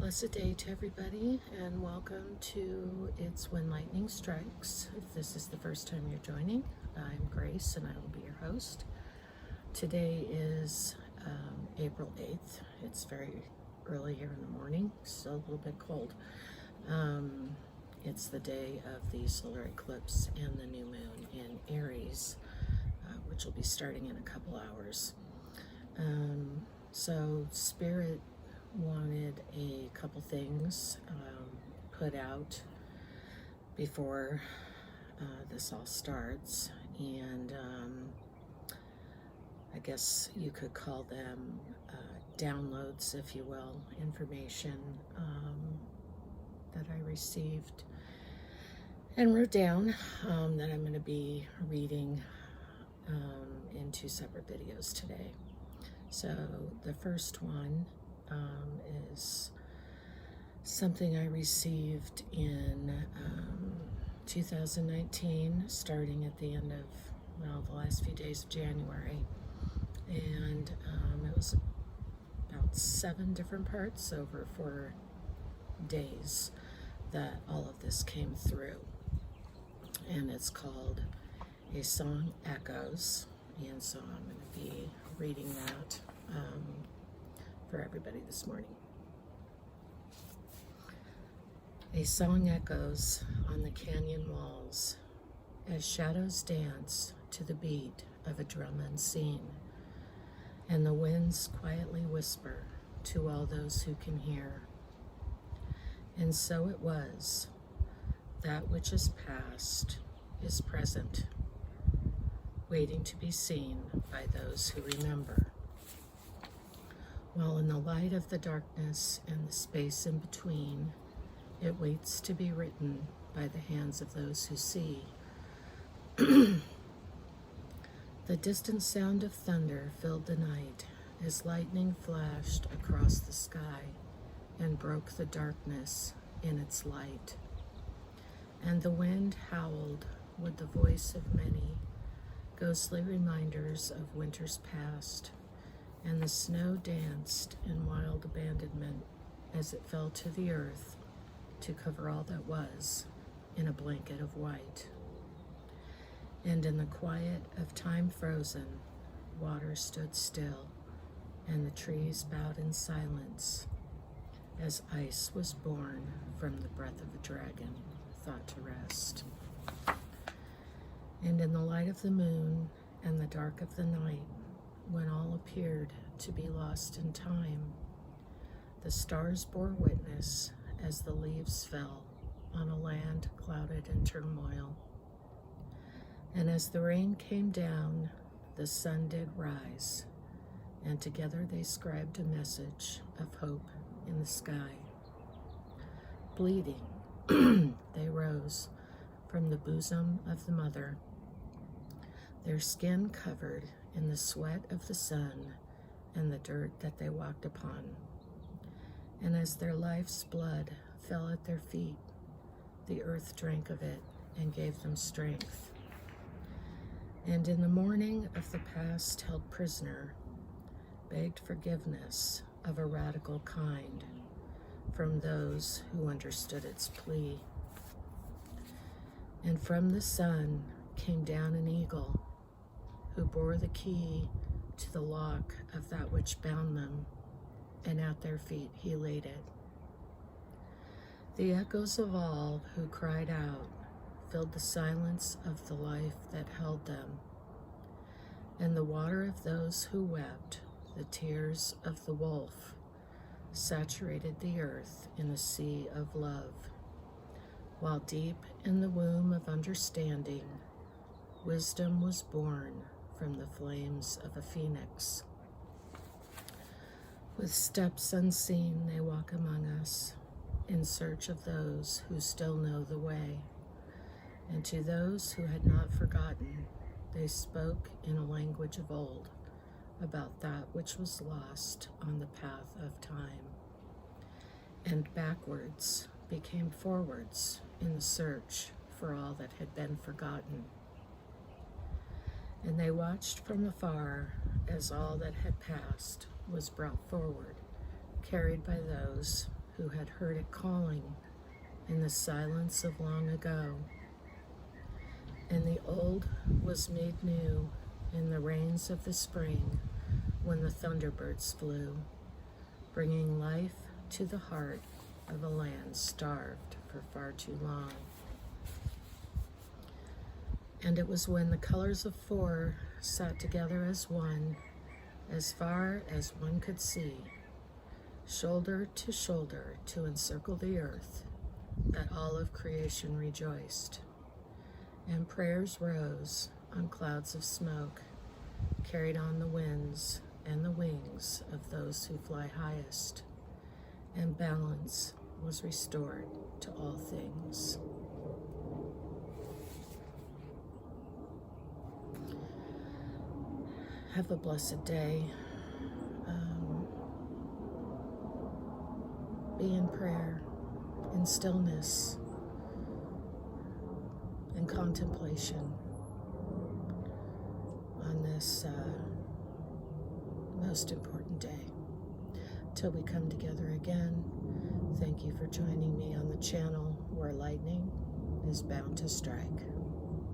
Blessed day to everybody, and welcome to It's When Lightning Strikes. If this is the first time you're joining, I'm Grace and I will be your host. Today is April 8th. It's very early here in the morning, still a little bit cold. It's the day of the solar eclipse and the new moon in Aries, which will be starting in a couple hours. So Spirit wanted a couple things put out before this all starts, and I guess you could call them downloads, if you will, information that I received and wrote down that I'm going to be reading in two separate videos today. So the first one is something I received in 2019, starting at the end of, the last few days of January. And it was about 7 different parts over 4 days that all of this came through. And it's called A Song Echoes. And so I'm going to be reading that for everybody this morning. A song echoes on the canyon walls as shadows dance to the beat of a drum unseen, and the winds quietly whisper to all those who can hear. And so it was, that which is past is present, waiting to be seen by those who remember. While in the light of the darkness and the space in between, it waits to be written by the hands of those who see. The distant sound of thunder filled the night as lightning flashed across the sky and broke the darkness in its light. And the wind howled with the voice of many, ghostly reminders of winters past, and the snow danced in wild abandonment as it fell to the earth to cover all that was in a blanket of white. And in the quiet of time frozen, water stood still, and the trees bowed in silence as ice was born from the breath of a dragon thought to rest. And in the light of the moon and the dark of the night, when all appeared to be lost in time, the stars bore witness as the leaves fell on a land clouded in turmoil. And as the rain came down, the sun did rise, and together they scribed a message of hope in the sky. Bleeding, they rose from the bosom of the mother, their skin covered in the sweat of the sun and the dirt that they walked upon. And as their life's blood fell at their feet, the earth drank of it and gave them strength. And in the mourning of the past held prisoner, begged forgiveness of a radical kind from those who understood its plea. And from the sun came down an eagle, who bore the key to the lock of that which bound them, and at their feet he laid it. The echoes of all who cried out filled the silence of the life that held them, and the water of those who wept, the tears of the wolf, saturated the earth in a sea of love, while deep in the womb of understanding, wisdom was born from the flames of a phoenix. With steps unseen, they walk among us in search of those who still know the way. And to those who had not forgotten, they spoke in a language of old about that which was lost on the path of time, and backwards became forwards in the search for all that had been forgotten. And they watched from afar as all that had passed was brought forward, carried by those who had heard it calling in the silence of long ago. And the old was made new in the rains of the spring when the thunderbirds flew, bringing life to the heart of a land starved for far too long. And it was when the colors of four sat together as one, as far as one could see, shoulder to encircle the earth, that all of creation rejoiced. And prayers rose on clouds of smoke, carried on the winds and the wings of those who fly highest, and balance was restored to all things. Have a blessed day. Be in prayer, in stillness, in contemplation on this most important day. Till we come together again, thank you for joining me on the channel where lightning is bound to strike.